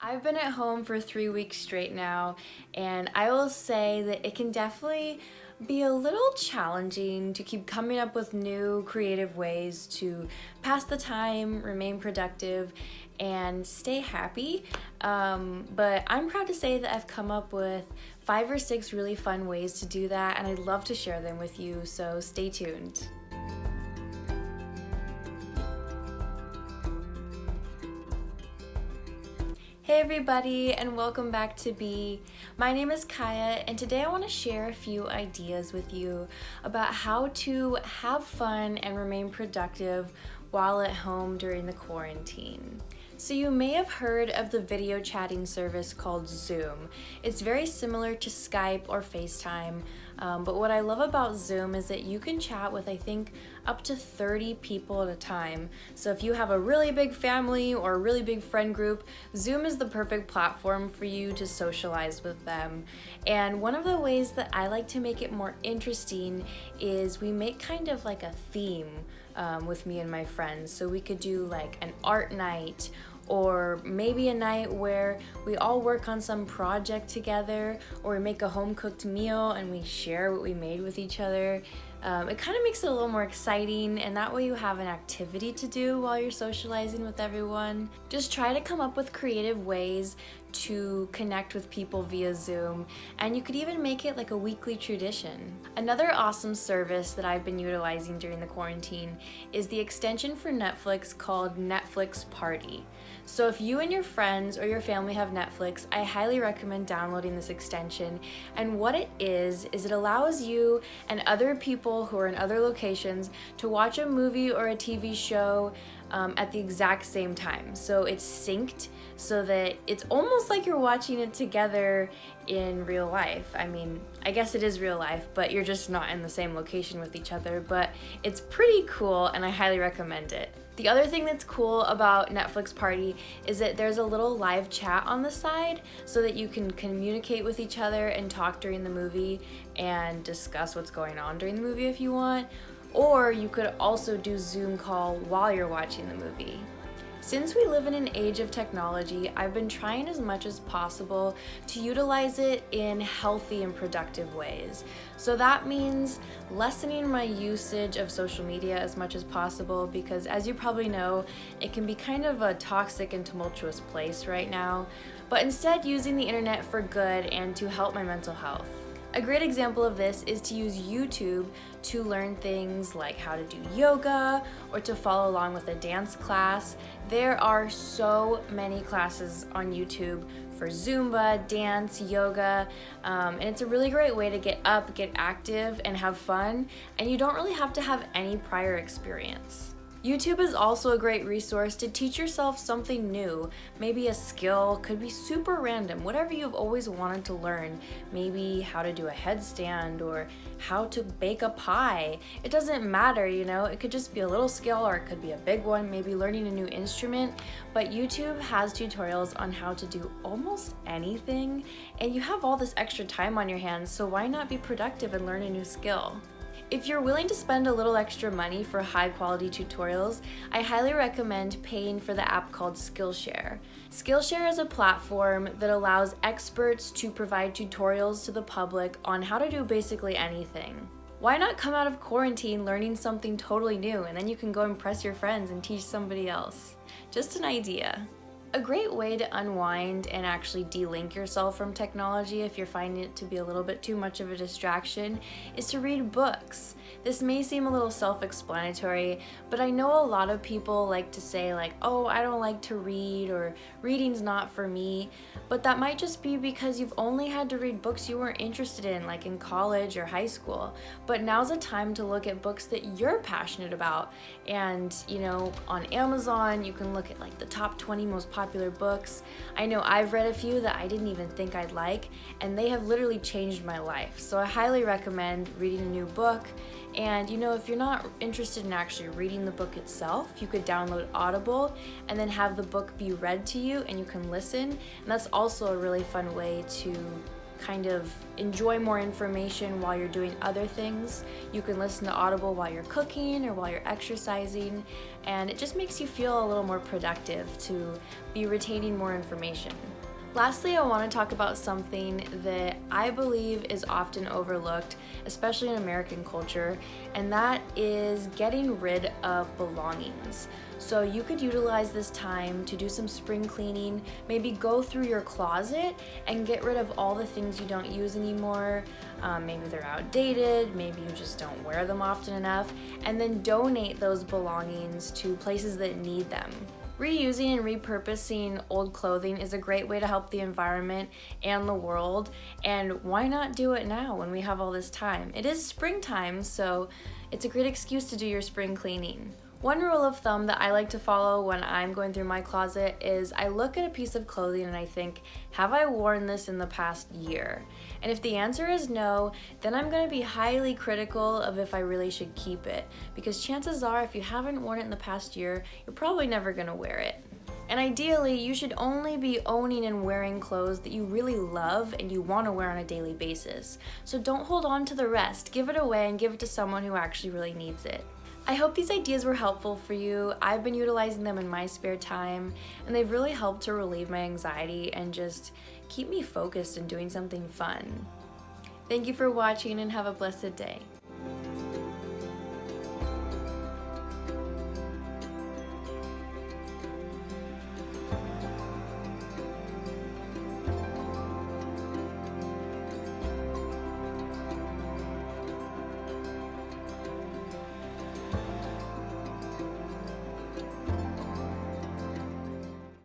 I've been at home for 3 weeks straight now, and I will say that it can definitely be a little challenging to keep coming up with new creative ways to pass the time, remain productive, and stay happy. But I'm proud to say that I've come up with 5 or 6 really fun ways to do that, and I'd love to share them with you, so stay tuned. Hey everybody, and welcome back to Be. My name is Kaya, and today I want to share a few ideas with you about how to have fun and remain productive while at home during the quarantine. So you may have heard of the video chatting service called Zoom. It's very similar to Skype or FaceTime, but what I love about Zoom is that you can chat with, I think, up to 30 people at a time. So if you have a really big family or a really big friend group, Zoom is the perfect platform for you to socialize with them. And one of the ways that I like to make it more interesting is we make kind of like a theme with me and my friends. So we could do like an art night, or maybe a night where we all work on some project together, or we make a home-cooked meal and we share what we made with each other. It kind of makes it a little more exciting, and that way you have an activity to do while you're socializing with everyone. Just try to come up with creative ways to connect with people via Zoom, and you could even make it like a weekly tradition. Another awesome service that I've been utilizing during the quarantine is the extension for Netflix called Netflix Party. So if you and your friends or your family have Netflix, I highly recommend downloading this extension. And what it is it allows you and other people who are in other locations to watch a movie or a TV show at the exact same time. So it's synced so that it's almost like you're watching it together in real life. I mean, I guess it is real life, but you're just not in the same location with each other. But it's pretty cool, and I highly recommend it. The other thing that's cool about Netflix Party is that there's a little live chat on the side so that you can communicate with each other and talk during the movie and discuss what's going on during the movie if you want. Or you could also do Zoom call while you're watching the movie. Since we live in an age of technology, I've been trying as much as possible to utilize it in healthy and productive ways. So that means lessening my usage of social media as much as possible, because as you probably know, it can be kind of a toxic and tumultuous place right now, but instead using the internet for good and to help my mental health. A great example of this is to use YouTube to learn things like how to do yoga or to follow along with a dance class. There are so many classes on YouTube for Zumba, dance, yoga, and it's a really great way to get up, get active, and have fun, and you don't really have to have any prior experience. YouTube is also a great resource to teach yourself something new, maybe a skill, could be super random, whatever you've always wanted to learn, maybe how to do a headstand or how to bake a pie. It doesn't matter, it could just be a little skill or it could be a big one, maybe learning a new instrument, but YouTube has tutorials on how to do almost anything, and you have all this extra time on your hands, so why not be productive and learn a new skill? If you're willing to spend a little extra money for high-quality tutorials, I highly recommend paying for the app called Skillshare. Skillshare is a platform that allows experts to provide tutorials to the public on how to do basically anything. Why not come out of quarantine learning something totally new, and then you can go impress your friends and teach somebody else? Just an idea. A great way to unwind and actually de-link yourself from technology if you're finding it to be a little bit too much of a distraction is to read books. This may seem a little self-explanatory, but I know a lot of people like to say like, oh, I don't like to read, or reading's not for me, but that might just be because you've only had to read books you weren't interested in, like in college or high school. But now's a time to look at books that you're passionate about, and on Amazon you can look at like the top 20 most popular books. I know I've read a few that I didn't even think I'd like, and they have literally changed my life. So I highly recommend reading a new book. And if you're not interested in actually reading the book itself, you could download Audible and then have the book be read to you and you can listen. And that's also a really fun way to kind of enjoy more information while you're doing other things. You can listen to Audible while you're cooking or while you're exercising, and it just makes you feel a little more productive to be retaining more information. Lastly, I want to talk about something that I believe is often overlooked, especially in American culture, and that is getting rid of belongings. So you could utilize this time to do some spring cleaning, maybe go through your closet and get rid of all the things you don't use anymore. Maybe they're outdated, maybe you just don't wear them often enough, and then donate those belongings to places that need them. Reusing and repurposing old clothing is a great way to help the environment and the world, and why not do it now when we have all this time? It is springtime, so it's a great excuse to do your spring cleaning. One rule of thumb that I like to follow when I'm going through my closet is I look at a piece of clothing and I think, have I worn this in the past year? And if the answer is no, then I'm going to be highly critical of if I really should keep it, because chances are if you haven't worn it in the past year, you're probably never going to wear it. And ideally, you should only be owning and wearing clothes that you really love and you want to wear on a daily basis. So don't hold on to the rest, give it away and give it to someone who actually really needs it. I hope these ideas were helpful for you. I've been utilizing them in my spare time, and they've really helped to relieve my anxiety and just keep me focused and doing something fun. Thank you for watching and have a blessed day.